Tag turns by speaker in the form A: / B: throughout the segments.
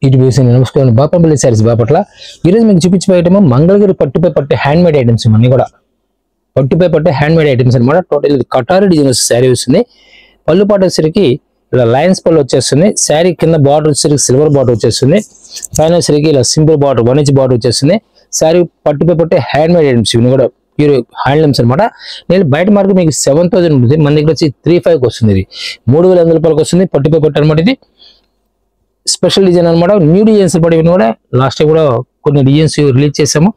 A: నమస్కారం బాపంపల్లి సారీస్ బాపట్ల ఈరోజు మీకు చూపించే ఐటమ్ మంగళగిరి పట్టుపై పట్టు హ్యాండ్ మేడ్ ఐటమ్స్ అన్ని కూడా పట్టుపై పట్టు హ్యాండ్ మేడ్ ఐటమ్స్ అన్నమాట. టోటల్ ఇది కటారి డిజైన్ శారీ వస్తుంది. పళ్ళు పాటు వచ్చేసరికి ఇలా లైన్స్ పళ్ళు వచ్చేస్తుంది. శారీ కింద బార్డర్ వచ్చేసరికి సిల్వర్ బార్డర్ వచ్చేస్తుంది. పైన వచ్చేసరికి ఇలా సింపుల్ బార్డర్ 1 ఇంచ్ బార్డర్ వచ్చేస్తుంది. శారీ పట్టుపై పట్టు హ్యాండ్ మేడ్ ఐటమ్స్ ఇవి కూడా ప్యూర్ హ్యాండ్లూమ్స్ అనమాట. నేను బయట మార్కెట్ మీకు 7000 ఉంటుంది, మన దగ్గర వచ్చి 3500 వస్తుంది. ఇది 3500 రూపాయలకు వస్తుంది. పట్టుపై పట్టు అనమాట. ఇది స్పెషల్ డిజైన్ అనమాట. న్యూ డిజైన్స్ పడి కూడా లాస్ట్ టైం కూడా కొన్ని డిజైన్స్ రిలీజ్ చేసాము.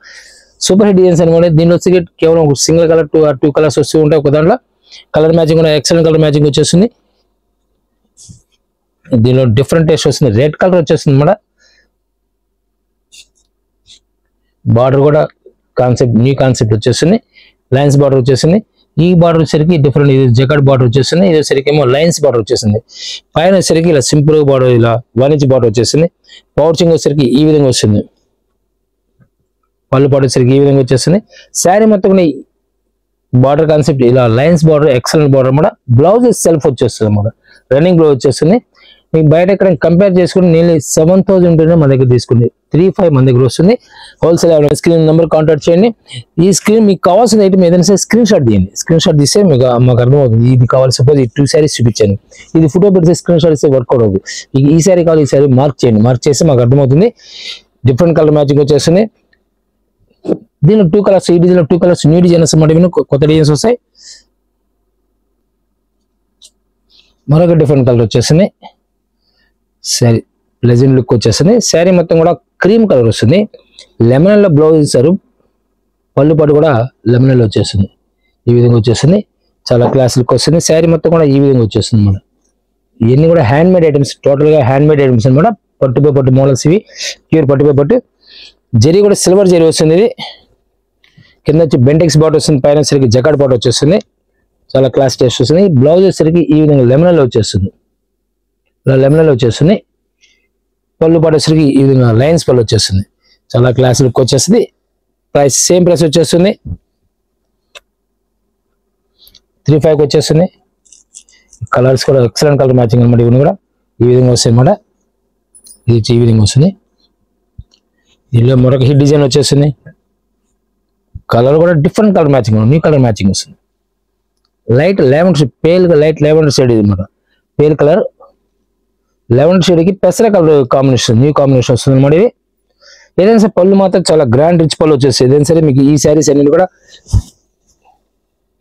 A: సూపర్ హిట్ డిజైన్స్ అనమాట. దీనిలో వచ్చి కేవలం సింగిల్ కలర్ టూ కలర్స్ వస్తూ ఉంటాయి. ఒక దాంట్లో కలర్ మ్యాచింగ్ కూడా ఎక్సలెంట్ కలర్ మ్యాచింగ్ వచ్చేస్తుంది. దీనిలో డిఫరెంట్ టేస్ట్ వస్తుంది. రెడ్ కలర్ వచ్చేస్తుంది అనమాట. బార్డర్ కూడా న్యూ కాన్సెప్ట్ వచ్చేస్తుంది. లైన్స్ బార్డర్ వచ్చేసింది. ఈ బార్డర్ వచ్చేసరికి డిఫరెంట్, ఇది జకాట్ బార్డర్ వచ్చేసింది. ఇది వచ్చేసరికి ఏమో లైన్స్ బార్డర్ వచ్చేసింది. పైన వచ్చేసరికి ఇలా సింపుల్ బార్డర్ ఇలా 1 ఇంచ్ బార్డర్ వచ్చేసింది. పౌచింగ్ వచ్చేసరికి ఈ విధంగా వస్తుంది. పళ్ళు పాటు వచ్చేసరికి ఈ విధంగా వచ్చేస్తుంది. శారీ మొత్తం బార్డర్ కాన్సెప్ట్ ఇలా లైన్స్ బార్డర్ ఎక్సలెంట్ బార్డర్ అనమాట. బ్లౌజ్ సెల్ఫ్ వచ్చేస్తుంది అనమాట. రన్నింగ్ బ్లౌజ్ వచ్చేస్తుంది. మీకు బయట ఎక్కడ కంపేర్ చేసుకుని నేను 7000 ఉంటేనే మన దగ్గర తీసుకుంది. 3500 మన దగ్గర వస్తుంది. హోల్సేల్ స్క్రీన్ నెంబర్ కాంటాక్ట్ చేయండి. ఈ స్క్రీన్ మీకు కావాల్సిన ఐటమ్ ఏదైనా సరే స్క్రీన్ షాట్ తీయండి. స్క్రీన్ షాట్ తీస్తే మీకు మాకు అర్థమవుతుంది. ఇది కావాలి, సపోజ్ ఈ 2 శారీస్ చూపించాను, ఇది ఫోటో పెడితే స్క్రీన్ షాట్ ఇస్తే వర్కౌట్ అవుతుంది. ఈ శారీ కావాలి, ఈ శారీ మార్క్ చేయండి. మార్క్ చేస్తే మాకు అర్థమవుతుంది. డిఫరెంట్ కలర్ మ్యాచింగ్ వచ్చేస్తుంది. దీనిలో 2 కలర్స్, ఈ డిజైన్ 2 కలర్స్ న్యూ డిజైన్స్ అన్నమాట. కొత్త డిజైన్స్ వస్తాయి. మరొక డిఫరెంట్ కలర్ వచ్చేస్తుంది. శారీ ప్లెజెంట్ లుక్ వచ్చేస్తుంది. శారీ మొత్తం కూడా క్రీమ్ కలర్ వస్తుంది. లెమన్ లో బ్లౌజ్ ఇస్తారు. పళ్ళు పాటు కూడా లెమన్ లో వచ్చేస్తుంది. ఈ విధంగా వచ్చేస్తుంది. చాలా క్లాస్ లుక్ వస్తుంది. శారీ మొత్తం కూడా ఈ విధంగా వచ్చేస్తుంది అన్నమాట. ఇవన్నీ కూడా హ్యాండ్ మేడ్ ఐటమ్స్, టోటల్ గా హ్యాండ్ మేడ్ ఐటమ్స్ అనమాట. పట్టుపై పట్టు మోడల్స్ ఇవి, ప్యూర్ పట్టుపై పట్టు. జరీ కూడా సిల్వర్ జరీ వస్తుంది. ఇది కింద వచ్చి బెంటెక్స్ బాట్ వస్తుంది. పైన సరికి జకాట్ బాట్ వచ్చేస్తుంది. చాలా క్లాస్ టేస్ట్ వస్తుంది. బ్లౌజ్ వచ్చేసరికి ఈ విధంగా లెమన్ లో వచ్చేస్తుంది. లెమన్ లో వచ్చేస్తుంది. పళ్ళు పాటు వచ్చేసరికి ఈ విధంగా లైన్స్ పళ్ళు వచ్చేస్తుంది. చాలా క్లాస్ లుక్ వచ్చేస్తుంది. ప్రైస్ సేమ్ ప్రైస్ వచ్చేస్తుంది. 3500 వచ్చేస్తుంది. కలర్స్ కూడా ఎక్సలెంట్ కలర్ మ్యాచింగ్ అనమాట. ఇవన్నీ కూడా ఈ విధంగా వస్తాయి అనమాట. ఇది ఈ విధంగా వస్తుంది. దీనిలో మరొక హిట్ డిజైన్ వచ్చేస్తుంది. కలర్ కూడా different colour matching, new colour matching వస్తుంది. Light lavender, light lavender shade ఇది అనమాట. పేల్ కలర్ లెవెండర్ షేడ్ కి పెసర కలర్ కాంబినేషన్, న్యూ కాంబినేషన్ వస్తుంది అనమాట. ఇది ఏదైనా సరే పళ్ళు మాత్రం చాలా గ్రాండ్ రిచ్ పళ్ళు వచ్చేస్తుంది. ఏదైనా సరే మీకు ఈ శారీస్ అన్ని కూడా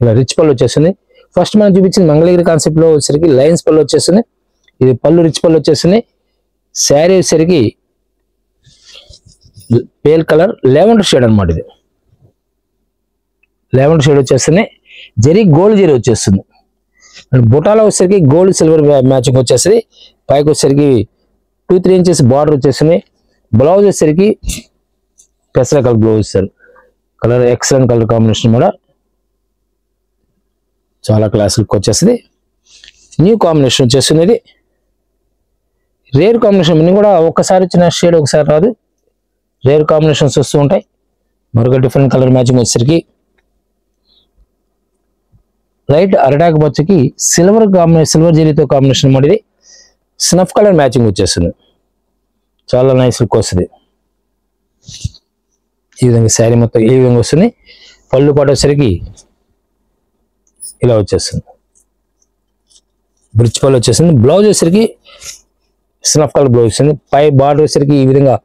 A: ఇలా రిచ్ పళ్ళు వచ్చేస్తుంది. ఫస్ట్ మనం చూపించింది మంగళగిరి కాన్సెప్ట్ లో వచ్చేసరికి లైన్స్ పళ్ళు వచ్చేస్తుంది. ఇది పళ్ళు రిచ్ పళ్ళు వచ్చేస్తుంది. శారీ వచ్చేసరికి పేల్ కలర్ లెవెండర్ షేడ్ అనమాట. ఇది లెవెండర్ షేడ్ వచ్చేస్తుంది. జరీ గోల్డ్ జరీ వచ్చేస్తుంది. బుటాలో వచ్చేసరికి గోల్డ్ సిల్వర్ మ్యాచింగ్ వచ్చేస్తుంది. పైకి వచ్చేసరికి 2-3 ఇంచెస్ బార్డర్ వచ్చేస్తుంది. బ్లౌజ్ వచ్చేసరికి పెసర కలర్ బ్లౌజ్ ఇస్తారు. కలర్ ఎక్సలెంట్ కలర్ కాంబినేషన్ కూడా చాలా క్లాస్ లుక్ వచ్చేస్తుంది. న్యూ కాంబినేషన్ వచ్చేస్తుంది. ఇది రేర్ కాంబినేషన్. ఇన్ని కూడా ఒక్కసారి వచ్చిన షేడ్ ఒకసారి రాదు. రేర్ కాంబినేషన్స్ వస్తూ ఉంటాయి. మరొక డిఫరెంట్ కలర్ మ్యాచింగ్ వచ్చేసరికి లైట్ అరటాక్ బొచ్చకి సిల్వర్ జరీతో కాంబినేషన్ అన్నమాట. ఇది స్నఫ్ కలర్ మ్యాచింగ్ వచ్చేస్తుంది. చాలా నైస్ లుక్ వస్తుంది. ఈ విధంగా శారీ మొత్తం ఈ విధంగా వస్తుంది. పళ్ళు పాటు వచ్చేసరికి ఇలా వచ్చేస్తుంది. బ్రిడ్జ్ పళ్ళు వచ్చేస్తుంది. బ్లౌజ్ వచ్చేసరికి స్నఫ్ కలర్ బ్లౌజ్ వస్తుంది. పై బార్డర్ వచ్చేసరికి ఈ విధంగా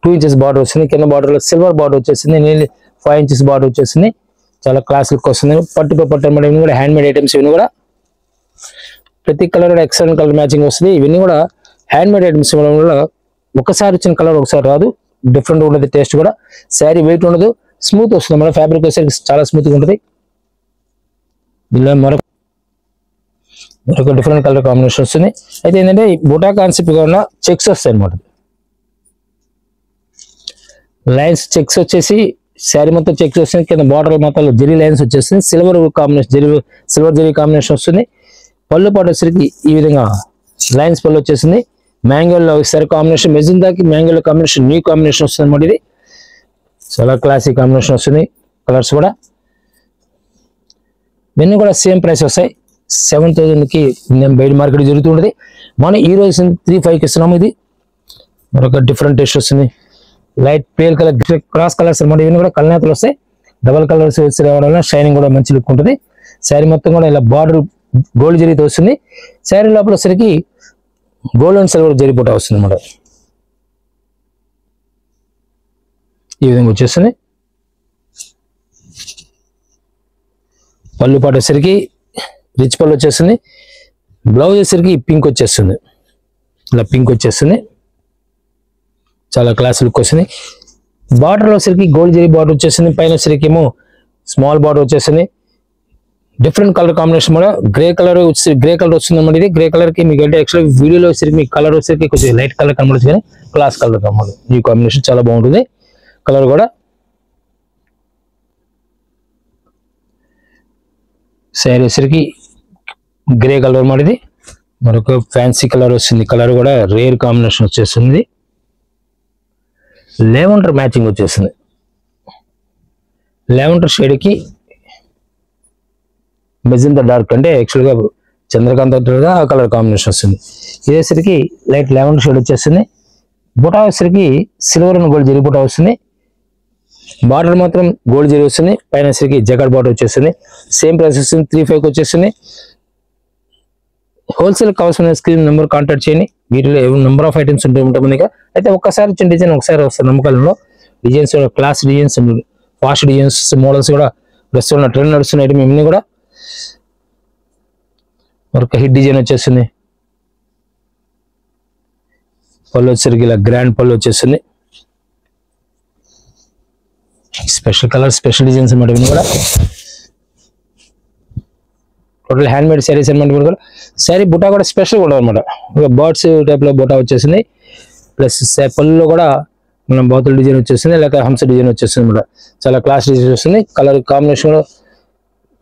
A: 2 ఇంచెస్ బార్డర్ వస్తుంది. కింద బార్డర్ లో సిల్వర్ బార్డర్ వచ్చేసింది. 5 ఇంచెస్ బార్డర్ వచ్చేసింది. చాలా క్లాస్ లుక్ వస్తుంది. పట్టుపై పట్టు అనమాట. ఇవన్నీ కూడా హ్యాండ్ మేడ్ ఐటమ్స్. ఇవన్నీ కూడా ప్రతి కలర్ కూడా ఎక్సలెంట్ కలర్ మ్యాచింగ్ వస్తుంది. ఇవన్నీ కూడా హ్యాండ్ మేడ్ ఐటమ్స్ వల్ల ఒకసారి వచ్చిన కలర్ ఒకసారి రాదు. డిఫరెంట్ ఉంటుంది టేస్ట్ కూడా. శారీ వెయిట్ ఉండదు, స్మూత్ వస్తుంది. మన ఫ్యాబ్రిక్ వచ్చేసరికి చాలా స్మూత్గా ఉంటుంది. దీనిలో మరొక డిఫరెంట్ కలర్ కాంబినేషన్ వస్తుంది. అయితే ఏంటంటే బుటా కాన్సెప్ట్ గా ఉన్న చెక్స్ వస్తాయి అనమాట. లైన్స్ చెక్స్ వచ్చేసి శారీ మొత్తం చెక్స్ వస్తుంది. కింద బార్డర్ మొత్తం జరీ లైన్స్ వచ్చేస్తుంది. సిల్వర్ జరీ కాంబినేషన్ వస్తుంది. పళ్ళు పాటు వచ్చేసరికి ఈ విధంగా లైన్స్ పళ్ళు వచ్చేసింది. మ్యాంగోలో ఒకసారి కాంబినేషన్, మెజెంటాకి మ్యాంగోలో కాంబినేషన్, న్యూ కాంబినేషన్ వస్తుంది అనమాట. ఇది చాలా క్లాసిక్ కాంబినేషన్ వస్తుంది. కలర్స్ కూడా ఇవన్నీ కూడా సేమ్ ప్రైస్ వస్తాయి. 7000కి బయట మార్కెట్ జరుగుతుంటుంది. మనం ఈ రోజు 3500కి ఇస్తున్నాము. ఇది మరొక డిఫరెంట్ టేస్ట్ వస్తుంది. Light pale colour cross colours అనమాట. ఇవన్నీ కూడా కలనేతలు వస్తాయి. డబల్ కలర్స్ రావడం వల్ల షైనింగ్ కూడా మంచి లుక్ ఉంటుంది. శారీ మొత్తం కూడా ఇలా బార్డర్ గోల్డ్ జరీతో వస్తుంది. శారీ లోపల వచ్చేసరికి గోల్డ్ అండ్ సిల్వర్ జరీ బూటా వస్తుంది అన్నమాట. ఈ విధంగా వచ్చేస్తుంది. పళ్ళు పాటు వచ్చేసరికి రిచ్ పళ్ళు వచ్చేస్తుంది. బ్లౌజ్ వచ్చేసరికి పింక్ వచ్చేస్తుంది. ఇలా పింక్ వచ్చేస్తుంది. చాలా క్లాస్ లుక్ వస్తుంది. బార్డర్లో వచ్చేసరికి గోల్డ్ జరీ బార్డర్ వచ్చేసింది. పైన వచ్చేసరికి ఏమో స్మాల్ బార్డర్ వచ్చేసింది. డిఫరెంట్ కలర్ కాంబినేషన్ కూడా గ్రే కలర్ వస్తుంది అన్నమాట. ఇది గ్రే కలర్ కి మీకు అంటే యాక్చువల్ వీడియోలో వచ్చేసరికి మీ కలర్ వచ్చేసరికి కొంచెం లైట్ కలర్ కనబడుతుంది, కానీ క్లాస్ కలర్ కనబడదు. ఈ కాంబినేషన్ చాలా బాగుంటుంది. కలర్ కూడా శారీ వచ్చేసరికి గ్రే కలర్ అన్నమాట. ఇది మరొక ఫ్యాన్సీ కలర్ వస్తుంది. కలర్ కూడా రేర్ కాంబినేషన్ వచ్చేస్తుంది. లెవెండర్ మ్యాచింగ్ వచ్చేస్తుంది. లెవెండర్ షేడ్ కి మెజెంటా డార్క్ అంటే యాక్చువల్గా చంద్రకాంత్ ఆ కలర్ కాంబినేషన్ వస్తుంది. ఇదేసరికి లైట్ లెవెండర్ షేడ్ వచ్చేస్తుంది. బుటా వచ్చేసరికి సిల్వర్ అండ్ గోల్డ్ జరీ బుటా వస్తుంది. బార్డర్ మాత్రం గోల్డ్ జరీ వస్తుంది. పైన వచ్చేసరికి జగడ్ బార్డర్ వచ్చేస్తుంది. సేమ్ ప్రైస్ వస్తుంది. 35 వచ్చేస్తుంది. హోల్సేల్ కావాల్సిన స్క్రీన్ నెంబర్ కాంటాక్ట్ చేయండి. వీటిలో నెంబర్ ఆఫ్ ఐటమ్స్ ఉంటాయి మనకి. అయితే ఒక్కసారి వచ్చిన డిజైన్ ఒకసారి వస్తుంది. నమ్మకాలలో designs class designs, fast designs, models కూడా ప్రస్తుతం ట్రెండ్ నడుస్తున్న ఐటమ్ ఇవన్నీ కూడా. మరొక హిట్ డిజైన్ వచ్చేస్తుంది. పళ్ళు వచ్చేసరికి ఇలా గ్రాండ్ పళ్ళు వచ్చేస్తుంది. స్పెషల్ కలర్ స్పెషల్ డిజైన్స్ అన్నమాట. ఇవన్నీ కూడా టోటల్ హ్యాండ్ మేడ్ శారీస్ అనమాట. కూడా శారీ బుటా కూడా స్పెషల్ కూడా అనమాట. బర్డ్స్ టైప్ లో బుటా వచ్చేసింది. ప్లస్ పళ్ళులో కూడా మనం బాతుల డిజైన్ వచ్చేసింది, లేక హంస డిజైన్ వచ్చేస్తుంది అనమాట. చాలా క్లాస్ డిజైన్ వస్తుంది. కలర్ కాంబినేషన్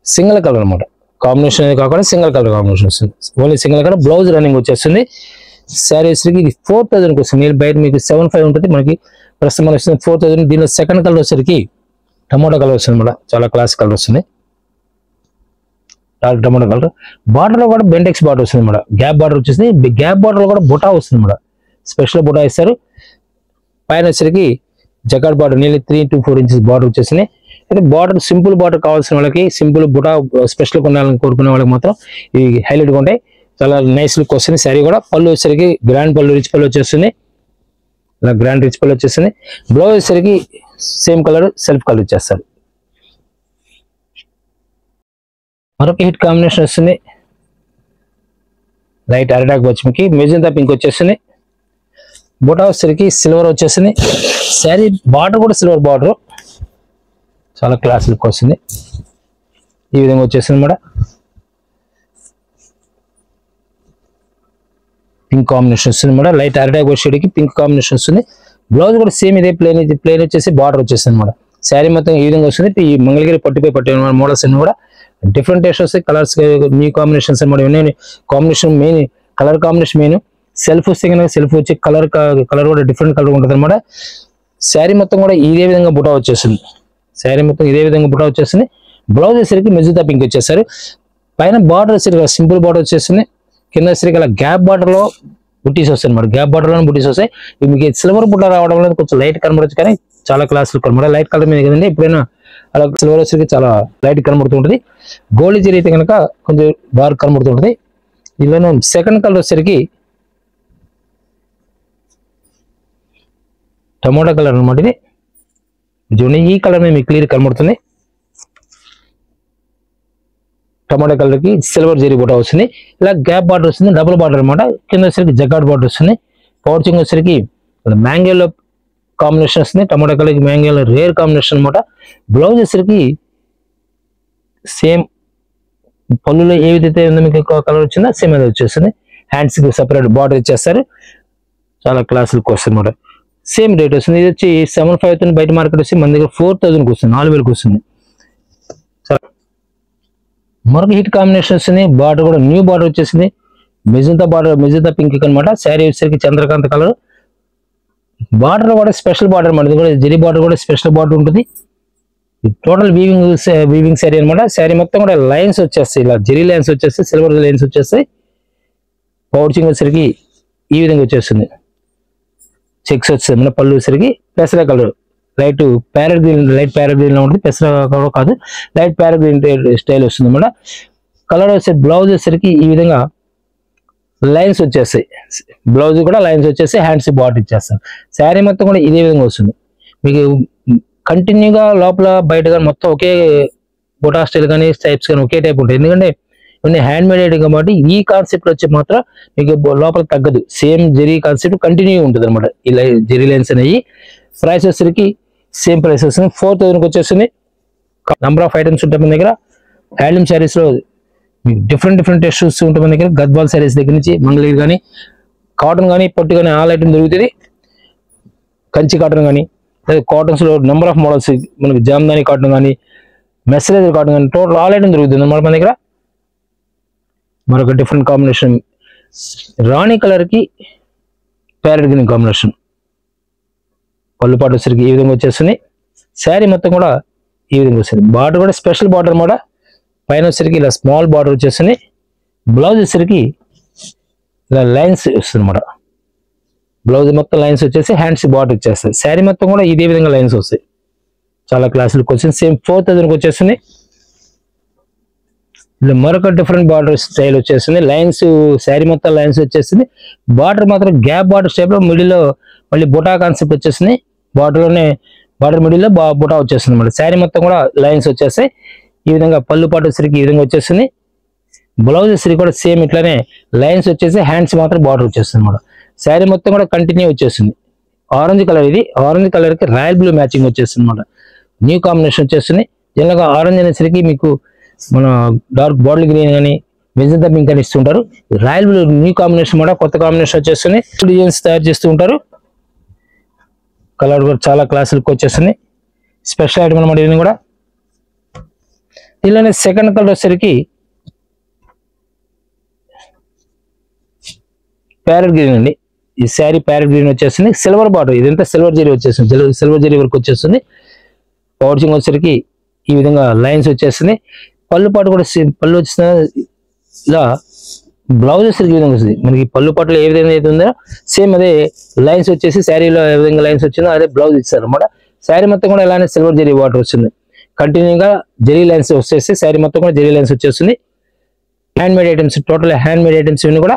A: సింగిల్ కలర్ అనమాట. కాంబినేషన్ అనేది కాకుండా సింగిల్ కలర్ కాంబినేషన్ వస్తుంది. Only single colour. Blouse running వచ్చేస్తుంది. శారీ వచ్చేసరికి ఇది 4000 వస్తుంది. నేను బయట మీకు 75 ఉంటుంది, మనకి ప్రస్తుతం మనకి వస్తుంది 4000. దీనిలో సెకండ్ కలర్ వచ్చేసరికి టమోటా కలర్ వస్తుంది అనమాట. చాలా క్లాస్ కలర్ వస్తుంది. Dark tomato colour. బార్డర్ లో కూడా బెంటెక్స్ బార్డర్ వస్తుంది అనమాట. గ్యాప్ బార్డర్ వచ్చేసింది. గ్యాప్ బార్డర్ లో కూడా బుటా వస్తుంది అనమాట. స్పెషల్ బుటా ఇస్తారు. పైన వచ్చేసరికి jacquard border nearly 3 to 4 inches border వచ్చేసింది. అయితే బార్డర్ సింపుల్ బార్డర్ కావాల్సిన వాళ్ళకి, సింపుల్ బుటా స్పెషల్ కొనాలని కోరుకునే వాళ్ళకి మాత్రం ఇవి హైలైట్ గా ఉంటాయి. చాలా నైస్ లుక్ వస్తుంది. శారీ కూడా పళ్ళు వచ్చేసరికి గ్రాండ్ పళ్ళు, రిచ్ పళ్ళు వచ్చేస్తుంది. ఇలా గ్రాండ్ రిచ్ పళ్ళు వచ్చేస్తుంది. బ్లౌజ్ వచ్చేసరికి సేమ్ కలర్ సెల్ఫ్ కలర్ ఇచ్చేస్తారు. మరొక హిట్ కాంబినేషన్ వస్తుంది. లైట్ అరటాక్ వచ్చి మెజెంటా పింక్ వచ్చేస్తుంది. బుటా వచ్చేసరికి సిల్వర్ వచ్చేసింది. శారీ బార్డర్ కూడా సిల్వర్ బార్డర్. చాలా క్లాస్ లుక్ వస్తుంది. ఈ విధంగా వచ్చేసింది అన్నమాట. పింక్ కాంబినేషన్ వస్తుంది అన్నమాట. లైట్ అరటాక్ షేడ్కి పింక్ కాంబినేషన్ వస్తుంది. బ్లౌజ్ కూడా సేమ్ ఇదే ప్లేన్ వచ్చేసి బార్డర్ వచ్చేసింది అన్నమాట. శారీ మొత్తం ఈ విధంగా వస్తుంది. ఈ మంగళగిరి పట్టుపై పట్టు మోడల్స్ అన్ని కూడా డిఫరెంట్ టేస్ట్ వస్తాయి. కలర్స్ న్యూ కాంబినేషన్స్ అన్నమాట. ఇవన్నీ combination main colour combination main. Self వస్తే కనుక సెల్ఫ్ వచ్చి కలర్ కూడా డిఫరెంట్ కలర్ ఉంటుంది అనమాట. శారీ మొత్తం కూడా ఇదే విధంగా బుటా వచ్చేస్తుంది. శారీ మొత్తం ఇదే విధంగా బుటా వచ్చేస్తుంది. బ్లౌజ్ వచ్చేసరికి మెజెంటా పింక్ వచ్చేసారు. పైన బార్డర్ వచ్చేసరికి సింపుల్ బార్డర్ వచ్చేస్తుంది. కింద వచ్చేసరికి అలా గ్యాప్ బార్డర్ లో బుటీస్ వస్తాయి అనమాట. గ్యాప్ బార్డర్ లో బుటీస్ వస్తాయి. మీకు సిల్వర్ బుట్ట రావడం వల్ల కొంచెం లైట్ కనబడచ్చు, కానీ చాలా క్లాస్ లుక్ అనమాట. లైట్ కలర్ మీద కదండి, ఎప్పుడైనా అలా సిల్వర్ వచ్చేసరికి చాలా లైట్ కనబడుతుంటుంది. గోల్డ్ జరీ అయితే కనుక కొంచెం డార్క్ కనబడుతుంటుంది. ఇలా సెకండ్ కలర్ వచ్చేసరికి టమోటా కలర్ అనమాట. ఇది చూడండి, ఈ కలర్ మీద మీకు క్లియర్ కనబడుతుంది. టమాటా కలర్ కి సిల్వర్ జరీ బుటా వస్తుంది. ఇలా గ్యాప్ బార్డర్ వస్తుంది. డబుల్ బార్డర్ అనమాట. కింద వచ్చేసరికి జకాడ్ బార్డర్ వస్తుంది. పౌచింగ్ వచ్చేసరికి మ్యాంగోలో కాంబినేషన్ వస్తుంది. టమాటా కలర్ కి మ్యాంగోలో రేర్ కాంబినేషన్ అనమాట. బ్లౌజ్ వచ్చేసరికి సేమ్ పళ్ళులో ఏ విధంగా ఉందో మీకు కలర్ వచ్చిందో సేమ్ అది వచ్చేస్తుంది. హ్యాండ్స్ కి సెపరేట్ బార్డర్ ఇచ్చేస్తారు. చాలా క్లాస్ లుక్ వస్తుంది అనమాట. సేమ్ రేట్ వస్తుంది. ఇది వచ్చి 7,500 బయట మార్కెట్ వచ్చి మన దగ్గర 4,000 వస్తుంది, 4,000 వస్తుంది. మరొక హిట్ కాంబినేషన్ వస్తుంది. బార్డర్ కూడా న్యూ బార్డర్ వచ్చేసింది. మెజెంటా పింక్ అనమాట. శారీ వచ్చేసరికి చంద్రకాంత్ కలర్. బార్డర్ కూడా స్పెషల్ బార్డర్ అనమాట. ఇది కూడా జరీ బార్డర్ కూడా స్పెషల్ బార్డర్ ఉంటుంది. టోటల్ వీవింగ్ శారీ అనమాట. శారీ మొత్తం కూడా లైన్స్ వచ్చేస్తాయి. ఇలా జరీ లైన్స్ వచ్చేస్తాయి, సిల్వర్ లైన్స్ వచ్చేస్తాయి. పౌచింగ్ వచ్చేసరికి ఈ విధంగా వచ్చేస్తుంది. చెక్స్ వచ్చేసి మన పళ్ళు వచ్చేసరికి పెసర కలర్ లైట్ ప్యారెట్ గ్రీన్ లో ఉంటుంది, పెసర కలర్ కాదు, లైట్ ప్యారెట్ గ్రీన్ స్టైల్ వస్తుంది అన్నమాట. కలర్ వచ్చే బ్లౌజ్ వచ్చేసరికి ఈ విధంగా లైన్స్ వచ్చేస్తాయి, బ్లౌజ్ కూడా లైన్స్ వచ్చేసి హ్యాండ్స్ బాట్ ఇచ్చేస్తారు. శారీ మొత్తం కూడా ఇదే విధంగా వస్తుంది మీకు కంటిన్యూగా లోపల బయట కానీ మొత్తం ఒకే బుటా స్టైల్ కానీ స్టైప్స్ కానీ ఒకే టైప్ ఉంటాయి. ఎందుకంటే ఇవన్నీ హ్యాండ్ మేడ్ ఐటమ్ కాబట్టి ఈ కాన్సెప్ట్ వచ్చి మాత్రం మీకు లోపల తగ్గదు, సేమ్ జెరీ కాన్సెప్ట్ కంటిన్యూ ఉంటుంది అనమాట. ఇలా జెరీ లైన్స్ అనేవి ప్రైస్ వచ్చేసరికి సేమ్ ప్రైస్ వస్తుంది, 4000కి వచ్చేస్తుంది. నంబర్ ఆఫ్ ఐటమ్స్ ఉంటాయి మన దగ్గర. హ్యాండ్లూమ్ శారీస్ లో మీకు డిఫరెంట్ టెక్స్చర్స్ ఉంటాయి మన దగ్గర. గద్వాల్ శారీస్ దగ్గర నుంచి మంగళగిరి కానీ, కాటన్ కానీ, పట్టు కానీ ఆల్ ఐటమ్ దొరుకుతుంది. కంచి కాటన్ కానీ, కాటన్స్ లో నెంబర్ ఆఫ్ మోడల్స్ మనకి జామ్దాని కాటన్ కానీ, మెసరేజ్ కాటన్ కానీ, టోటల్ ఆల్ ఐటమ్ దొరుకుతుంది అన్నమాట మన దగ్గర. మరొక డిఫరెంట్ కాంబినేషన్ రాణి కలర్ కి ప్యారెట్ గ్రీన్ కాంబినేషన్. పళ్ళుపాటు వచ్చేసరికి ఈ విధంగా వచ్చేస్తుంది. శారీ మొత్తం కూడా ఈ విధంగా వస్తుంది. బార్డర్ కూడా స్పెషల్ బార్డర్ అన్నమాట. పైన వచ్చేసరికి ఇలా స్మాల్ బార్డర్ వచ్చేస్తుంది. బ్లౌజ్ వచ్చేసరికి ఇలా లైన్స్ వస్తుంది అన్నమాట. బ్లౌజ్ మొత్తం లైన్స్ వచ్చేసి హ్యాండ్స్ బార్డర్ వచ్చేస్తాయి. శారీ మొత్తం కూడా ఇదే విధంగా లైన్స్ వస్తాయి. చాలా క్లాసులకు వచ్చింది. సేమ్ 4000కి వచ్చేస్తుంది. ఇలా మరొక డిఫరెంట్ బార్డర్ స్టైల్ వచ్చేస్తుంది. లైన్స్ శారీ మొత్తం లైన్స్ వచ్చేస్తుంది. బార్డర్ మాత్రం గ్యాప్ బార్డర్ స్టైప్ లో మిడిల్ లో మళ్ళీ బుటా కాన్సెప్ట్ వచ్చేస్తుంది. బార్డర్ మిడిల్ లో బుటా వచ్చేస్తుంది అన్నమాట. శారీ మొత్తం కూడా లైన్స్ వచ్చేస్తాయి. ఈ విధంగా పళ్ళు పాటు వచ్చేసరికి ఈ విధంగా వచ్చేస్తుంది. బ్లౌజ్ వచ్చేసరికి కూడా సేమ్ ఇట్లానే లైన్స్ వచ్చేసి హ్యాండ్స్ మాత్రం బార్డర్ వచ్చేస్తుంది అన్నమాట. శారీ మొత్తం కూడా కంటిన్యూ వచ్చేస్తుంది. ఆరెంజ్ కలర్, ఇది ఆరెంజ్ కలర్ కి రాయల్ బ్లూ మ్యాచింగ్ వచ్చేస్తుంది అన్నమాట. న్యూ కాంబినేషన్ వచ్చేస్తుంది. జనరల్గా ఆరెంజ్ అనేసరికి మీకు మన డార్క్ బాటిల్ గ్రీన్ కానీ, మెజంతా పింక్ అని ఇస్తుంటారు. రాయల్ బ్లూ న్యూ కాంబినేషన్ కూడా కొత్త కాంబినేషన్ వచ్చేస్తుంది. డిజైన్స్ తయారు చేస్తూ ఉంటారు. కలర్ కూడా చాలా క్లాసులకు వచ్చేస్తుంది. స్పెషల్ ఐటమ్ అనమాట ఇది కూడా. దీనిలోనే సెకండ్ కలర్ వచ్చేసరికి ప్యారెట్ గ్రీన్ అండి. ఈ శారీ ప్యారెట్ గ్రీన్ వచ్చేస్తుంది. సిల్వర్ బార్డర్, ఇదంతా సిల్వర్ జరీ వచ్చేస్తుంది. సిల్వర్ జరీ వరకు వచ్చేస్తుంది. పౌచింగ్ వచ్చేసరికి ఈ విధంగా లైన్స్ వచ్చేస్తుంది. పళ్ళు పాటు కూడా పళ్ళు వచ్చిన ఇలా బ్లౌజ్ వచ్చేసరికి ఈ విధంగా వస్తుంది. మనకి పళ్ళు పాటులో ఏ విధంగా అయితే ఉందో సేమ్ అదే లైన్స్ వచ్చేసి శారీలో ఏ విధంగా లైన్స్ వచ్చిందో అదే బ్లౌజ్ ఇస్తారు అనమాట. శారీ మొత్తం కూడా ఇలానే సిల్వర్ జరీ వాటర్ వస్తుంది. కంటిన్యూగా జరీ లైన్స్ వచ్చేసి శారీ మొత్తం కూడా జరీ లైన్స్ వచ్చేస్తుంది. Hand made items, total hand made items ఇవన్నీ కూడా.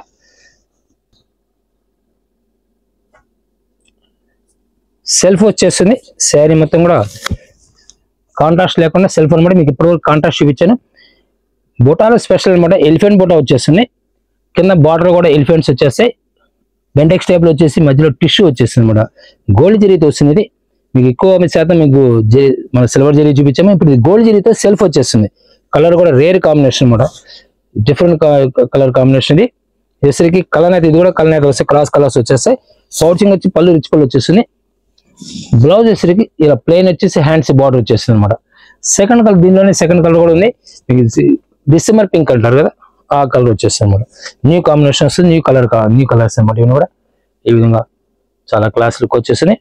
A: సెల్ఫ్ వచ్చేస్తుంది. శారీ మొత్తం కూడా కాంట్రాస్ట్ లేకుండా సెల్ఫ్ అనమాట. మీకు ఇప్పటివరకు కాంట్రాస్ట్ చూపించాను. బుటాలో స్పెషల్ అనమాట. ఎలిఫెంట్ బుటా వచ్చేస్తుంది. కింద బార్డర్ కూడా ఎలిఫెంట్స్ వచ్చేస్తాయి. బెంటెక్స్ టైప్ లో వచ్చేసి మధ్యలో టిష్యూ వచ్చేస్తుంది అనమాట. గోల్డ్ జరీతో వస్తుంది. ఇది మీకు ఎక్కువ శాతం మీకు మన సిల్వర్ జరీ చూపించాము. ఇప్పుడు గోల్డ్ జరీతో సెల్ఫ్ వచ్చేస్తుంది. కలర్ కూడా రేర్ కాంబినేషన్ అనమాట. డిఫరెంట్ కలర్ కాంబినేషన్ ఇది. వచ్చేసరికి కలర్ అయితే ఇది కూడా కలర్ అయితే వస్తాయి. క్రాస్ కలర్స్ వచ్చేస్తాయి. పౌచింగ్ వచ్చి పళ్ళు రిచ్ పళ్ళు వచ్చేస్తుంది. బ్లౌజ్ వచ్చేసరికి ఇలా ప్లెయిన్ వచ్చేసి హ్యాండ్స్ బార్డర్ వచ్చేస్తుంది అనమాట. సెకండ్ కలర్, దీనిలోనే సెకండ్ కలర్ కూడా ఉంది. డిసెంబర్ పింక్ అంటారు కదా, ఆ కలర్ వచ్చేస్తుంది అనమాట. న్యూ కాంబినేషన్ వస్తుంది. న్యూ కలర్స్ అనమాట. ఇవన్నీ కూడా ఈ విధంగా చాలా క్లాసులకు వచ్చేస్తున్నాయి.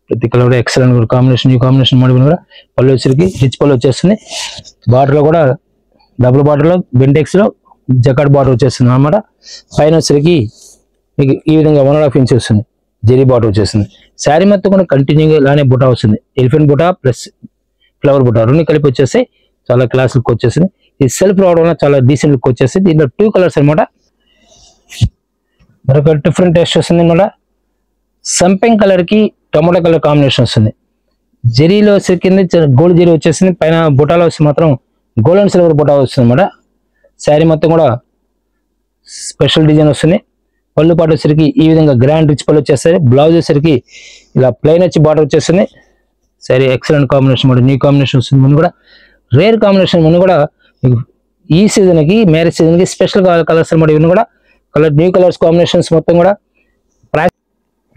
A: ప్రతి colour excellent combination, new combination మాట కూడా. పళ్ళు వచ్చేసరికి రిచ్ పళ్ళు వచ్చేస్తుంది. బార్డర్ లో కూడా డబుల్ బార్డర్ లో బెంటెక్స్ లో జకాట్ బార్డర్ వచ్చేస్తుంది అనమాట. పైన వచ్చేసరికి మీకు ఈ విధంగా 1.5 ఇంచ్ వస్తుంది. జెరీ బార్డర్ వచ్చేస్తుంది. శారీ మొత్తం కూడా కంటిన్యూగా ఇలానే బుటా వస్తుంది. ఎలిఫెంట్ బుటా ప్లస్ ఫ్లవర్ బుటా రెండు కలిపి వచ్చేసి చాలా క్లాస్ లుక్ వచ్చేసింది. ఈ సెల్ఫ్ రావడం వల్ల చాలా డీసెంట్ లుక్ వచ్చేసి. దీంట్లో 2 కలర్స్ అనమాట. మరొక డిఫరెంట్ టేస్ట్ వస్తుంది అనమాట. సంపెంగ్ కలర్ కి టమాటో కలర్ కాంబినేషన్ వస్తుంది. జెరీలో కింద గోల్డ్ జెరీ వచ్చేసింది. పైన బుటాలో వచ్చి మాత్రం గోల్డ్ అండ్ సిల్వర్ బుటా వస్తుంది అనమాట. శారీ మొత్తం కూడా స్పెషల్ డిజైన్ వస్తుంది. పళ్ళు పాటు వచ్చేసరికి ఈ విధంగా గ్రాండ్ రిచ్ పళ్ళు వచ్చేస్తాయి. బ్లౌజ్ వచ్చేసరికి ఇలా ప్లెయిన్ వచ్చి బార్డర్ వచ్చేస్తుంది. సరే ఎక్సలెంట్ కాంబినేషన్ కూడా. న్యూ కాంబినేషన్ వస్తుంది. మనం కూడా రేర్ కాంబినేషన్. మనం కూడా ఈ సీజన్ కి మ్యారేజ్ సీజన్ కి స్పెషల్ కలర్స్ అనమాట. ఇవన్నీ కూడా న్యూ కలర్స్ కాంబినేషన్స్ మొత్తం కూడా. ప్రైస్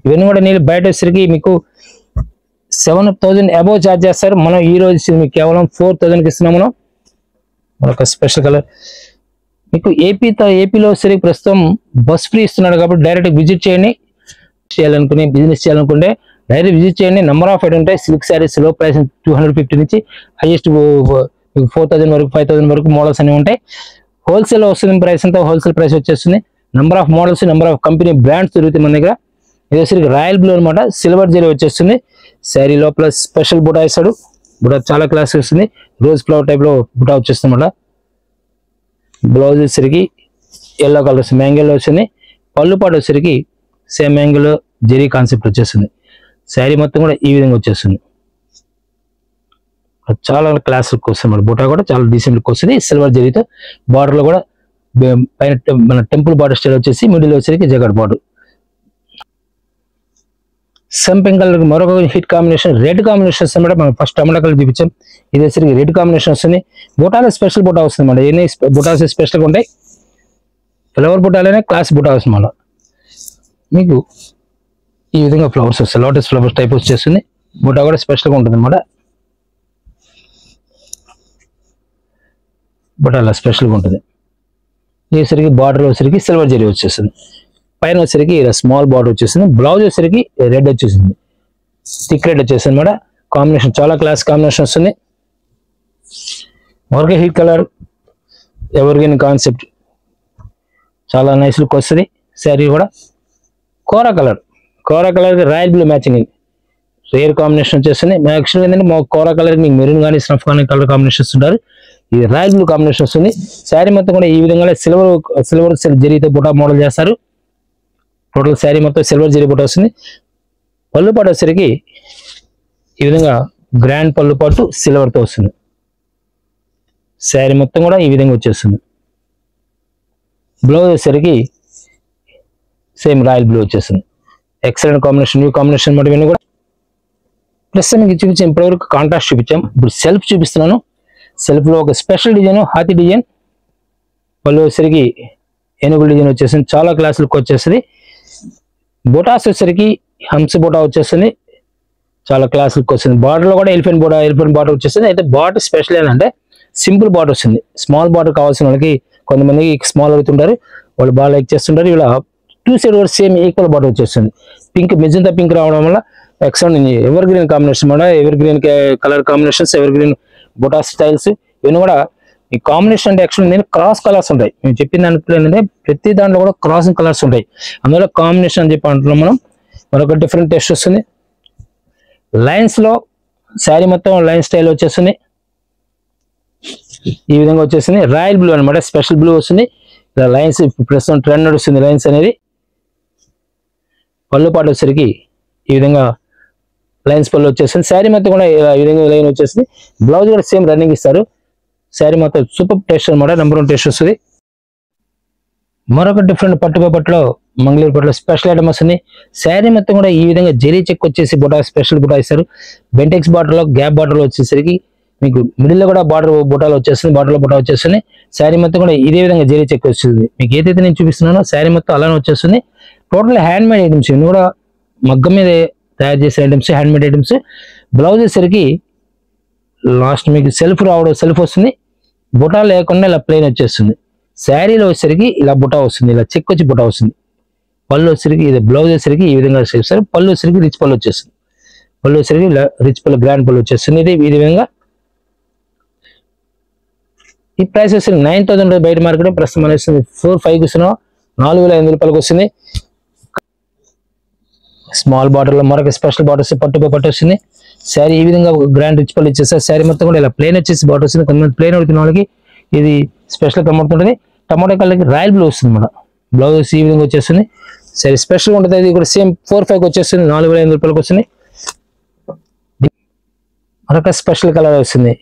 A: ఇవన్నీ కూడా నేను బయట వచ్చేసరికి మీకు 7,000 అబోవ్ చార్జ్ చేస్తారు. మనం ఈ రోజు మీకు కేవలం 4,000కి ఇస్తున్నాం. మనం ఒక స్పెషల్ కలర్ మీకు ఏపీలో వచ్చేసరికి ప్రస్తుతం బస్ ఫ్రీ ఇస్తున్నాడు కాబట్టి డైరెక్ట్ విజిట్ చేయండి. చేయాలనుకుని బిజినెస్ చేయాలనుకుంటే డైరెక్ట్ విజిట్ చేయండి. నెంబర్ ఆఫ్ ఐటమ్ ఉంటాయి. సిల్క్ శారీస్ లో ప్రైస్ 250 నుంచి హైయెస్ట్ 4,000 వరకు 5,000 వరకు మోడల్స్ అనేవి ఉంటాయి. హోల్సేల్ వస్తుంది. ప్రైస్ అంతా హోల్సేల్ ప్రైస్ వచ్చేస్తుంది. Number of models, number of company brands దొరుకుతాయి మన దగ్గర. ఇది వచ్చేసరికి రాయల్ బ్లూ అనమాట, సిల్వర్ జరీ వచ్చేస్తుంది. శారీ లోపల స్పెషల్ బుటా ఇస్తాడు. బుటా చాలా క్లాస్ వస్తుంది, రోజ్ ఫ్లవర్ టైప్ లో బుటా వచ్చేస్తుంది అనమాట. బ్లౌజ్ వచ్చేసరికి ఎల్లో కలర్ వస్తుంది, మ్యాంగోలో వస్తుంది. పళ్ళు పాటు వచ్చేసరికి సేమ్ మ్యాంగోలో జరీ కాన్సెప్ట్ వచ్చేస్తుంది. శారీ మొత్తం కూడా ఈ విధంగా వచ్చేస్తుంది. చాలా క్లాస్ లుక్ వస్తుంది. బుటా కూడా చాలా డీసెంట్ లుక్ వస్తుంది. సిల్వర్ జరీతో బార్డర్ లో కూడా పైన మన టెంపుల్ బార్డర్ స్టైల్ వచ్చేసి, మిడిల్ వచ్చేసరికి జగడ్ బార్డర్. సంపింగ్ కలర్ మరొక హిట్ కాంబినేషన్, రెడ్ కాంబినేషన్ వస్తుంది అన్నమాట. మనం ఫస్ట్ టమాటా కలర్ చూపించాం, ఇది వచ్చేసరికి రెడ్ కాంబినేషన్ వస్తుంది. బుటాలో స్పెషల్ బుటా వస్తుంది అన్నమాట. ఎన్ని బుటాస్ స్పెషల్గా ఉంటాయి, ఫ్లవర్ బుటాలనే క్లాస్ బుటా వస్తుంది అన్నమాట. మీకు ఈ విధంగా ఫ్లవర్స్ వస్తాయి, లోటస్ ఫ్లవర్స్ టైప్ వచ్చేస్తుంది. బుటా కూడా స్పెషల్గా ఉంటుంది అన్నమాట. బుటాలో స్పెషల్గా ఉంటుంది. వచ్చేసరికి బార్డర్ వచ్చేసరికి సిల్వర్ జరీ వచ్చేస్తుంది. పైన వచ్చేసరికి స్మాల్ బార్డర్ వచ్చేసింది. బ్లౌజ్ వచ్చేసరికి రెడ్ వచ్చేసింది, థిక్ రెడ్ వచ్చేసింది అన్నమాట. కాంబినేషన్ చాలా క్లాస్ కాంబినేషన్ వస్తుంది. మరొక హిట్ కలర్ ఎవర్గ్రీన్ కాన్సెప్ట్, చాలా నైస్ లుక్ వస్తుంది. శారీ కూడా kora colour royal blue matching, rare combination వచ్చేస్తుంది. యాక్చువల్గా ఏంటంటే మా కోరా కలర్ మీకు మెరూన్ కానీ స్నఫ్ కానీ కలర్ కాంబినేషన్ ఉంటారు. ఇది రాయల్ బ్లూ కాంబినేషన్ వస్తుంది. శారీ మొత్తం కూడా ఈ విధంగా సిల్వర్ జరీతో బుటా మోడల్ చేస్తారు. టోటల్ శారీ మొత్తం సిల్వర్ జరీ బుట్ట వస్తుంది. పళ్ళు పాటు వచ్చేసరికి ఈ విధంగా గ్రాండ్ పళ్ళు పాటు సిల్వర్తో వస్తుంది. శారీ మొత్తం కూడా ఈ విధంగా వచ్చేస్తుంది. బ్లౌజ్ వచ్చేసరికి సేమ్ రాయల్ బ్లూ వచ్చేస్తుంది. ఎక్సలెంట్ కాంబినేషన్, న్యూ కాంబినేషన్ మాట ఇవన్నీ కూడా. ప్లస్ మీకు చూపించాం ఇప్పటివరకు కాంట్రాస్ట్ చూపించాం. ఇప్పుడు సెల్ఫ్ చూపిస్తున్నాను. సెల్ఫ్లో ఒక స్పెషల్ డిజైన్, హాతీ డిజైన్. పళ్ళు వచ్చేసరికి ఏనుగుల డిజైన్ వచ్చేసింది. చాలా క్లాస్ లుక్ వచ్చేస్తుంది. బుటాస్ వచ్చేసరికి హంస బుటా వచ్చేస్తుంది. చాలా క్లాస్ లుక్ వస్తుంది. బార్డర్లో కూడా ఎలిఫెంట్ బార్డర్ వచ్చేస్తుంది. అయితే బార్డర్ స్పెషల్ ఏంటంటే సింపుల్ బార్డర్ వస్తుంది. స్మాల్ బార్డర్ కావాల్సిన వాళ్ళకి, కొంతమందికి స్మాల్ అవుతుంటారు, వాళ్ళు బాగా లైక్ చేస్తుంటారు. ఇలా 2 సైడ్ కూడా సేమ్ ఈక్వల్ బార్డర్ వచ్చేస్తుంది. పింక్, మెజంతా పింక్ రావడం వల్ల ఎక్సలెంట్ ఎవర్ గ్రీన్ కాంబినేషన్ కూడా, evergreen colour combinations, evergreen బుటా స్టైల్స్ ఇవన్నీ కూడా. ఈ కాంబినేషన్ అంటే యాక్చువల్లీ క్రాస్ కలర్స్ ఉంటాయి. మేము చెప్పిన దాంట్లో ఏంటంటే ప్రతి దాంట్లో కూడా క్రాసింగ్ కలర్స్ ఉంటాయి. అందులో కాంబినేషన్ అని చెప్పి అంటున్నాం మనం. మరొక డిఫరెంట్ టేస్ట్ వస్తుంది. లైన్స్ లో శారీ మొత్తం లైన్ స్టైల్ వచ్చేస్తుంది. ఈ విధంగా వచ్చేసింది. రాయల్ బ్లూ అనమాట, స్పెషల్ బ్లూ వస్తుంది. ఇలా లైన్స్ ప్రస్తుతం ట్రెండ్ నడుస్తుంది లైన్స్ అనేది. పళ్ళు పాటు వచ్చేసరికి ఈ విధంగా లైన్స్ పళ్ళు వచ్చేస్తుంది. శారీ మొత్తం కూడా ఈ విధంగా లైన్ వచ్చేసింది. బ్లౌజ్ కూడా సేమ్ రన్నింగ్ ఇస్తారు. శారీ మొత్తం సూపర్ టేస్ట్ అనమాట, నెంబర్ 1 టేస్ట్ వస్తుంది. మరొక డిఫరెంట్ పట్టులో మంగళూరు పట్టులో స్పెషల్ ఐటమ్ వస్తుంది. శారీ మొత్తం కూడా ఈ విధంగా జరీ చెక్ వచ్చేసి బుటా, స్పెషల్ బుటా ఇస్తారు. బెంటెక్స్ బార్డర్లో, గ్యాప్ బార్డర్లో వచ్చేసరికి మీకు మిడిల్లో కూడా బార్డర్ బుటాలో వచ్చేస్తుంది, బార్డర్లో బుటా వచ్చేస్తుంది. శారీ మొత్తం కూడా ఇదే విధంగా జరీ చెక్ వస్తుంది. మీకు ఏదైతే నేను చూపిస్తున్నానో శారీ మొత్తం అలానే వచ్చేస్తుంది. టోటల్ హ్యాండ్ మేడ్ ఐటమ్స్, ఇవన్నీ కూడా మగ్గం మీద తయారు చేసే items, hand made items. Blouse వచ్చేసరికి లాస్ట్ మీకు సెల్ఫ్ వస్తుంది. బుటా లేకుండా ఇలా ప్లెయిన్ వచ్చేస్తుంది. శారీలో వచ్చేసరికి ఇలా బుటా వస్తుంది, ఇలా చెక్ వచ్చి బుటా వస్తుంది. పళ్ళు వచ్చేసరికి ఇది బ్లౌజ్ వచ్చేసరికి ఈ విధంగా చేస్తారు. పళ్ళు వచ్చేసరికి రిచ్ పళ్ళు వచ్చేస్తుంది. పళ్ళు వచ్చేసరికి రిచ్ పళ్ళు, గ్రాండ్ పళ్ళు వచ్చేస్తుంది. ఇది ఈ విధంగా. ఈ ప్రైస్ వచ్చేసరికి 9,000 బయట మార్కెట్, ప్రస్తుతం అనేస్తుంది 4,500 ఇస్తున్నాం. 4,500 రూపాయలకు వస్తుంది. స్మాల్ బార్డర్ లో మరొక స్పెషల్ బార్డర్స్ పట్టు వస్తుంది. శారీ ఈ విధంగా గ్రాండ్ రిచ్ పళ్ళు ఇచ్చేస్తారు. శారీ మొత్తం కూడా ఇలా ప్లేన్ వచ్చేసి బార్డర్ వస్తుంది. కొంతమంది ప్లేన్ అడుగుతున్న వాళ్ళకి ఇది స్పెషల్ కనబడుతుంటుంది. టమాటో కలర్కి రాయల్ బ్లూ వస్తుంది మన బ్లౌజ్ ఈ విధంగా వచ్చేస్తుంది. సరే స్పెషల్గా ఉంటుంది. ఇది కూడా సేమ్ 4,500 వచ్చేస్తుంది. 4,500 రూపాయలకు వస్తుంది. మరొక స్పెషల్ కలర్ వస్తుంది.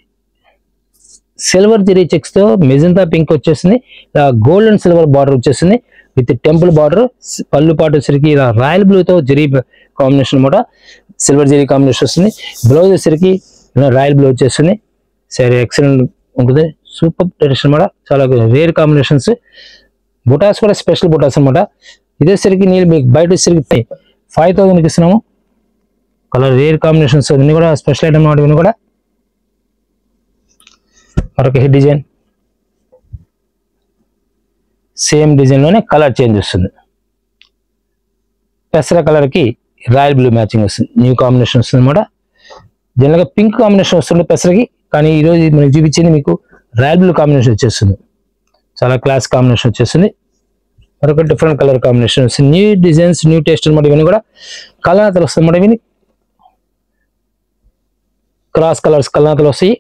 A: సిల్వర్ జరీ చెక్స్ తో మెజంతా పింక్ వచ్చేసింది. ఇలా గోల్డ్ అండ్ సిల్వర్ బార్డర్ వచ్చేసింది విత్ టెంపుల్ బార్డర్. పళ్ళు పాటు వచ్చరికి ఇలా రాయల్ బ్లూ తో జరీ కాంబినేషన్ అనమాట. సిల్వర్ జరీ కాంబినేషన్ వస్తుంది. బ్లౌజ్ వచ్చరికి రాయల్ బ్లూ వచ్చేస్తుంది. సరే ఎక్సలెంట్ ఉంటుంది. సూపర్ ట్రెడిషన్ అనమాట. చాలా రేర్ కాంబినేషన్స్. బుటాస్ కూడా స్పెషల్ బుటాస్ అనమాట. ఇదేసరికి నేను మీకు బయట వచ్చరికి 5,000కి ఇస్తున్నాము. కలర్ రేర్ కాంబినేషన్స్ అన్ని కూడా స్పెషల్ ఐటమ్ అనమాట. ఇవన్నీ కూడా మరొక హెడ్ డిజైన్ సేమ్ డిజైన్ లోనే కలర్ చేంజ్ వస్తుంది. పెసర కలర్ కి రాయల్ బ్లూ మ్యాచింగ్ వస్తుంది. న్యూ కాంబినేషన్ వస్తుంది అనమాట. జనరల్గా పింక్ కాంబినేషన్ వస్తుంది పెసరకి, కానీ ఈరోజు మనకి చూపించింది మీకు రాయల్ బ్లూ కాంబినేషన్ వచ్చేస్తుంది. చాలా క్లాస్ కాంబినేషన్ వచ్చేస్తుంది. మరొక different colour combinations, new designs, new taste అనమాట. ఇవన్నీ కూడా కలనాతలు వస్తాయి అన్నమాట. ఇవన్నీ క్రాస్ కలర్స్ కలనాతలు వస్తాయి.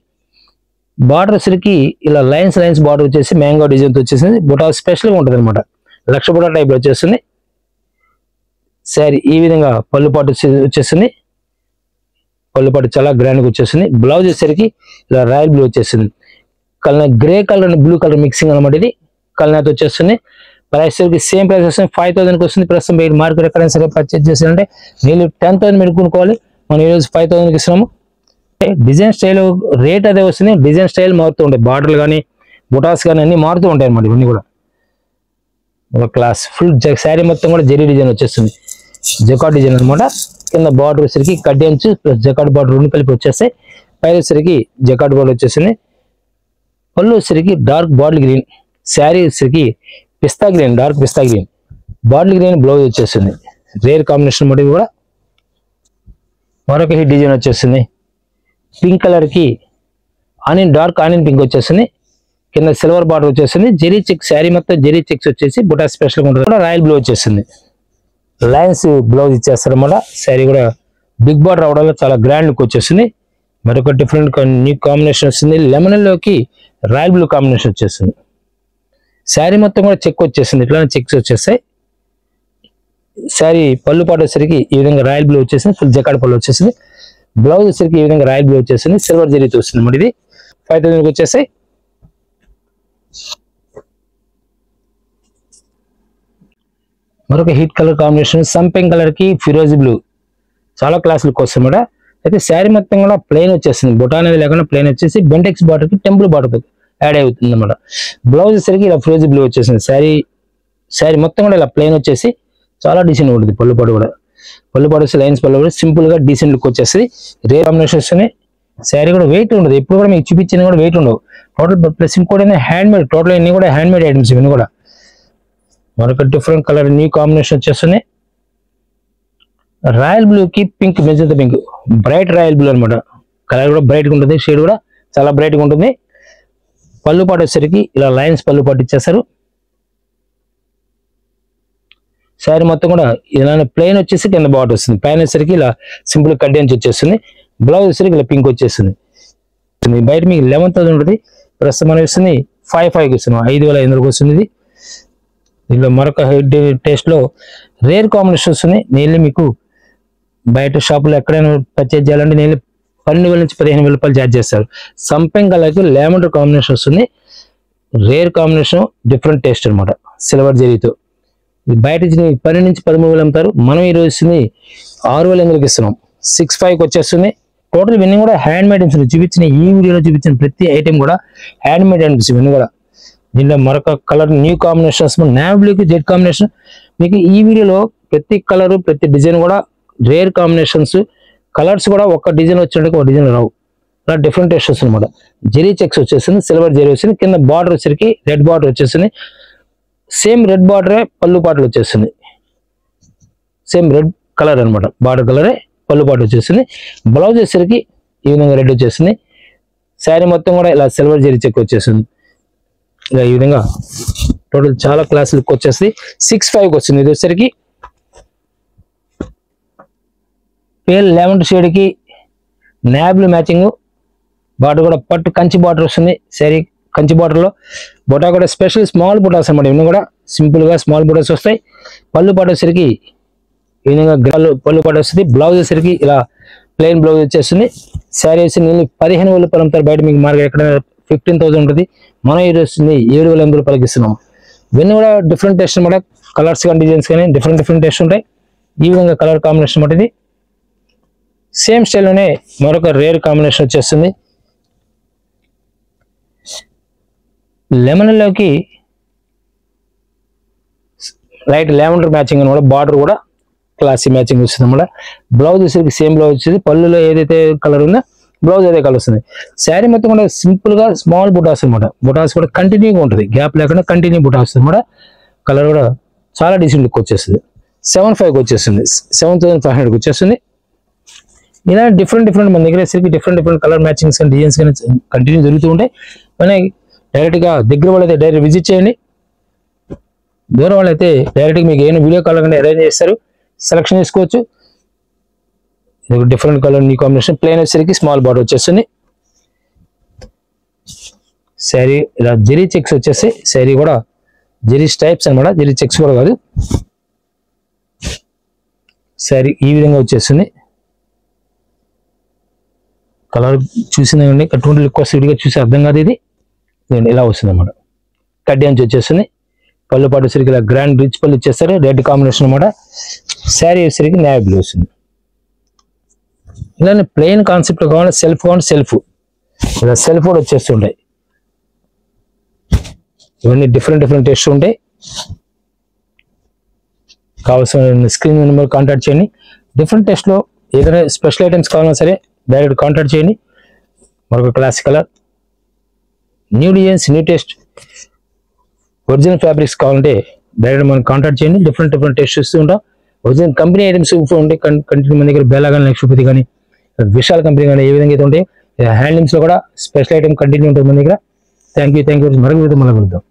A: బార్డర్ వచ్చరికి ఇలా లైన్స్ బార్డర్ వచ్చేసి మ్యాంగో డిజైన్తో వచ్చేసింది. బుటా స్పెషల్గా ఉంటుంది అనమాట. లక్ష బుటా టైప్లో వచ్చేస్తుంది. శారీ ఈ విధంగా పళ్ళుపాటు వచ్చేసింది. పళ్ళుపాటు చాలా గ్రాండ్గా వచ్చేసింది. బ్లౌజ్ వచ్చేసరికి ఇలా రాయల్ బ్లూ వచ్చేసింది. Grey colour and blue colour mixing అనమాట. ఇది కలనాథ్ వచ్చేస్తుంది. ప్రైస్ సేమ్ ప్రైస్ వస్తుంది, 5000కి వస్తుంది. ప్రస్తుతం మీరు మార్కెట్ ఎక్కడైనా సరే పర్చేజ్ చేసారంటే మీరు 10,000 మీరు కొనుక్కోవాలి. మనం ఈరోజు 5,000కి ఇస్తున్నాము. డిజైన్ స్టైల్ రేట్ అదే వస్తుంది. డిజైన్ స్టైల్ మారుతూ ఉంటాయి. బార్డర్లు కానీ బుటాస్ కానీ అన్ని మారుతూ ఉంటాయి అన్నమాట. ఇవన్నీ కూడా ఒక క్లాస్ ఫుల్ శారీ మొత్తం కూడా జెరీ డిజైన్ వచ్చేస్తుంది. జకాట్ డిజైన్ అనమాట. కింద బార్డర్ వచ్చేసరికి కడ్డెన్స్ ప్లస్ జకాట్ బార్డర్ రెండు కలిపి వచ్చేస్తాయి. పైన వచ్చేసరికి జకాట్ బార్డర్ వచ్చేసింది. పళ్ళు వచ్చేసరికి డార్క్ బాటిల్ గ్రీన్, శారీ వచ్చేసరికి పిస్తా గ్రీన్, డార్క్ పిస్తా గ్రీన్, బాటిల్ గ్రీన్ బ్లౌజ్ వచ్చేస్తుంది. రేర్ కాంబినేషన్ మొదటి కూడా. మరొక హిట్ డిజైన్ వచ్చేస్తుంది. పింక్ కలర్ కి ఆనియన్, డార్క్ ఆనియన్ పింక్ వచ్చేస్తుంది. కింద సిల్వర్ బార్డర్ వచ్చేస్తుంది. జెరీ చెక్స్, శారీ మొత్తం జెరీ చెక్స్ వచ్చేసి బుటా స్పెషల్గా ఉంటుంది. కూడా రాయల్ బ్లూ వచ్చేస్తుంది. లైన్స్ బ్లౌజ్ ఇచ్చేస్తారు అన్నమాట. శారీ కూడా బిగ్ బార్డర్ అవడంలో చాలా గ్రాండ్ లుక్ వచ్చేస్తుంది. మరొక డిఫరెంట్ న్యూ కాంబినేషన్ వస్తుంది. లెమన్లోకి రాయల్ బ్లూ కాంబినేషన్ వచ్చేస్తుంది. శారీ మొత్తం కూడా చెక్ వచ్చేసింది. ఇట్లా చెక్స్ వచ్చేస్తాయి. శారీ పళ్ళు పాటు వచ్చేసరికి ఈ విధంగా రాయల్ బ్లూ వచ్చేసింది. ఫుల్ జకాడ్ పళ్ళు వచ్చేసింది. బ్లౌజ్ వచ్చేసరికి ఈ విధంగా రాయల్ బ్లూ వచ్చేసింది. సిల్వర్ జరీతో వస్తుంది మరి. ఇది 5,000కి వచ్చేస్తాయి. మరొక హిట్ కలర్ కాంబినేషన్ సంపింగ్ కలర్ కి ఫిరోజీ బ్లూ, చాలా క్లాస్ లుక్ వస్తుంది అన్నమాట. అయితే శారీ మొత్తం కూడా ప్లెయిన్ వచ్చేస్తుంది. బుటా అనేది లేకుండా ప్లెయిన్ వచ్చేసి బెంటెక్స్ బార్డర్ కి టెంపుల్ బార్డర్ యాడ్ అవుతుంది అన్నమాట. బ్లౌజ్ వచ్చేసరికి ఇలా ఫిరోజీ బ్లూ వచ్చేసింది. శారీ మొత్తం కూడా ఇలా ప్లెయిన్ వచ్చేసి చాలా డీసెంట్ ఉంటుంది. పళ్ళుపాటు కూడా పళ్ళుపాటు వచ్చి లైన్స్ పళ్ళు కూడా సింపుల్ గా డీసెంట్ లుక్ వచ్చేస్తుంది. రేర్ కాంబినేషన్ వస్తుంది. శారీ కూడా వెయిట్ ఉండదు. ఎప్పుడు కూడా మీకు చూపించింది కూడా వెయిట్ ఉండవు. టోటల్ ప్లస్ ఇంకోటి హ్యాండ్ మేడ్, టోటల్ అన్ని కూడా హ్యాండ్ మేడ్ ఐటమ్స్ ఇవన్నీ కూడా. మరొక డిఫరెంట్ కలర్ న్యూ కాంబినేషన్ వచ్చేస్తుంది. రాయల్ బ్లూ కి pink, magenta pink, bright royal blue అనమాట. కలర్ కూడా బ్రైట్ గా ఉంటుంది. షేడ్ కూడా చాలా బ్రైట్ గా ఉంటుంది. పళ్ళు పాటు వచ్చేసరికి ఇలా లైన్స్ పళ్ళు పాటు ఇచ్చేస్తారు. శారీ మొత్తం కూడా ఇలా ప్లెయిన్ వచ్చేసి కింద బార్డర్ వస్తుంది. పైన వచ్చేసరికి ఇలా సింపుల్ కడ్డెన్స్ వచ్చేస్తుంది. బ్లౌజ్ వచ్చేసరికి ఇలా పింక్ వచ్చేస్తుంది. బయట మీకు 11,000 ఉంటుంది. ప్రస్తుతం మనం ఇస్తుంది 5,500కి ఇస్తున్నాం. 5,500కి వస్తుంది. ఇది దీనిలో మరొక హెడ్ టేస్ట్ లో రేర్ కాంబినేషన్ వస్తుంది. నేను మీకు బయట షాపులో ఎక్కడైనా పర్చేజ్ చేయాలంటే నేను 12,000 నుంచి 15,000 రూపాయలు ఛార్జ్ చేస్తారు. సంపింగ్ కలర్కి లెమన్ కాంబినేషన్ వస్తుంది. రేర్ కాంబినేషన్, డిఫరెంట్ టేస్ట్ అనమాట. సిల్వర్ జరీతో బయట 12 నుంచి 13,000 అమ్ముతారు. మనం ఈరోజు ఇస్తుంది 6,800కి ఇస్తున్నాం. 6,500కి వచ్చేస్తుంది. టోటల్ ఇవన్నీ కూడా హ్యాండ్ మేడ్ ఐటమ్స్. చూపించిన ఈ వీడియోలో చూపించిన ప్రతి ఐటమ్ కూడా హ్యాండ్ మేడ్ ఐటమ్స్ ఇవన్నీ కూడా. దీనిలో మరొక కలర్ న్యూ కాంబినేషన్స్, నేవీ బ్లూకి జెడ్ కాంబినేషన్. మీకు ఈ వీడియోలో ప్రతి కలర్ ప్రతి డిజైన్ కూడా రేర్ కాంబినేషన్స్. కలర్స్ కూడా ఒక డిజైన్ వచ్చినట్టు ఒక డిజైన్ రావు. అలా డిఫరెంట్ టేస్ట్ వస్తుంది అనమాట. జెరీ చెక్స్ వచ్చేసింది. సిల్వర్ జెరీ వచ్చింది. కింద బార్డర్ వచ్చేసరికి రెడ్ బార్డర్ వచ్చేసింది. సేమ్ రెడ్ బార్డరే పళ్ళు పాటలు వచ్చేసింది. సేమ్ రెడ్ కలర్ అనమాట. బార్డర్ కలరే పళ్ళు పాటు వచ్చేసింది. బ్లౌజ్ వచ్చేసరికి ఈ విధంగా రెడ్ వచ్చేసింది. శారీ మొత్తం కూడా ఇలా సిల్వర్ జెరీ చెక్ వచ్చేసింది. ఇలా ఈ విధంగా టోటల్ చాలా క్లాస్ లుక్ వచ్చేసి 6,500కి వచ్చింది. ఇది వచ్చేసరికి పేల్ లెమన్ షేడ్ కి నేబ్లూ మ్యాచింగ్. బార్డర్ కూడా పట్టు కంచి బార్డర్ వస్తుంది. శారీ కంచి బార్డర్ లో బుటా కూడా స్పెషల్ స్మాల్ బుటాస్ అన్నమాట. ఇవన్నీ కూడా సింపుల్ గా స్మాల్ బుటాస్ వస్తాయి. పళ్ళు పాటు వచ్చేసరికి ఈ విధంగా పళ్ళు పాటు వస్తుంది. బ్లౌజ్ వచ్చేసరికి ఇలా ప్లెయిన్ బ్లౌజ్ వచ్చేస్తుంది. శారీ వచ్చి నేను 15,000 రూపాయలు అమ్ముతారు. బయట మీకు మార్కెట్ ఎక్కడ 15,000 ఉంటుంది. మనం ఈరోజు వస్తుంది 7,800 రూపాయలకి ఇస్తున్నాం. ఇవన్నీ కూడా డిఫరెంట్ టేస్ట్ అనమాట. కలర్స్ కానీ డిజైన్స్ కానీ డిఫరెంట్ టేస్ట్ ఉంటాయి. ఈ విధంగా కలర్ కాంబినేషన్ అనమాట. ఇది సేమ్ స్టైల్లోనే మరొక రేర్ కాంబినేషన్ వచ్చేస్తుంది. లెమన్లోకి లైట్ లెవెండర్ మ్యాచింగ్ అనమాట. బార్డర్ కూడా క్లాసీ మ్యాచింగ్ వస్తుంది అనమాట. బ్లౌజ్ వచ్చేసరికి సేమ్ బ్లౌజ్ వచ్చేది. పళ్ళులో ఏదైతే కలర్ ఉందో బ్లౌజ్ అదే కలర్ వస్తుంది. శారీ మొత్తం కూడా సింపుల్ గా స్మాల్ బుటాస్ అనమాట. బుటాస్ కూడా కంటిన్యూగా ఉంటుంది. గ్యాప్ లేకుండా కంటిన్యూ బుటాస్ అనమాట. కలర్ కూడా చాలా డీసెంట్ లుక్ వచ్చేస్తుంది. 7,500కి వచ్చేస్తుంది. 7,500కి వచ్చేస్తుంది. ఇలా డిఫరెంట్ మన దగ్గర డిఫరెంట్ కలర్ మ్యాచింగ్స్ కానీ డిజైన్స్ కానీ కంటిన్యూ జరుగుతూ ఉంటాయి. మన డైరెక్ట్ గా దగ్గర వాళ్ళైతే డైరెక్ట్ విజిట్ చేయండి. దూరం వాళ్ళు అయితే డైరెక్ట్గా మీకు ఏమైనా వీడియో కాల్ కానీ అరేంజ్ చేస్తారు, సెలెక్షన్ చేసుకోవచ్చు. ఇది డిఫరెంట్ కలర్ నీ కాంబినేషన్. ప్లెయిన్ వచ్చేసరికి స్మాల్ బార్డర్ వచ్చేస్తుంది. శారీ ఇలా జెరీ చెక్స్ వచ్చేసి, శారీ కూడా జెరీ స్టైప్స్ అనమాట, జెరీ చెక్స్ కూడా కాదు. శారీ ఈ విధంగా వచ్చేస్తుంది. కలర్ చూసిందండి, అటువంటి లుక్ వస్తే విడిగా చూసి అర్థం కాదు. ఇది ఇలా వస్తుంది అనమాట. కడ్డీ అంచు వచ్చేస్తుంది. పళ్ళు పాటు వచ్చేసరికి ఇలా గ్రాండ్ రిచ్ పళ్ళు ఇచ్చేస్తారు, రెడ్ కాంబినేషన్ అనమాట. శారీ వచ్చేసరికి నేవీ బ్లూ వస్తుంది. ఇలానే ప్లెయిన్ కాన్సెప్ట్ కావాలి, సెల్ఫ్ కావాలి, సెల్ఫ్ ఇలా సెల్ఫ్ కూడా వచ్చేస్తుంటాయి. ఇవన్నీ డిఫరెంట్ టేస్ట్ ఉంటాయి. కావాల్సిన స్క్రీన్ నెంబర్ కాంటాక్ట్ చేయండి. డిఫరెంట్ టేస్ట్లో ఏదైనా స్పెషల్ ఐటమ్స్ కావాలన్నా సరే డైరెక్ట్ కాంటాక్ట్ చేయండి. మరొక classic colour, new designs, new taste, original fabrics కావాలంటే డైరెక్ట్ మనం కాంటాక్ట్ చేయండి. డిఫరెంట్ టేస్ట్ ఇస్తూ ఉంటాం. ఒరిజినల్ కంపెనీ ఐటమ్స్ ఉంటాయి. కంటిన్యూ మన దగ్గర బేలా కానీ, లక్ష్మీపతి కానీ, విశాల్ కంపెనీ కానీ ఏ విధంగా అయితే ఉంటాయి. హ్యాండ్లూమ్స్లో కూడా స్పెషల్ ఐటమ్ కంటిన్యూ ఉంటుంది మన దగ్గర. Thank you. మరొక విధంగా మళ్ళీ కలుద్దాం.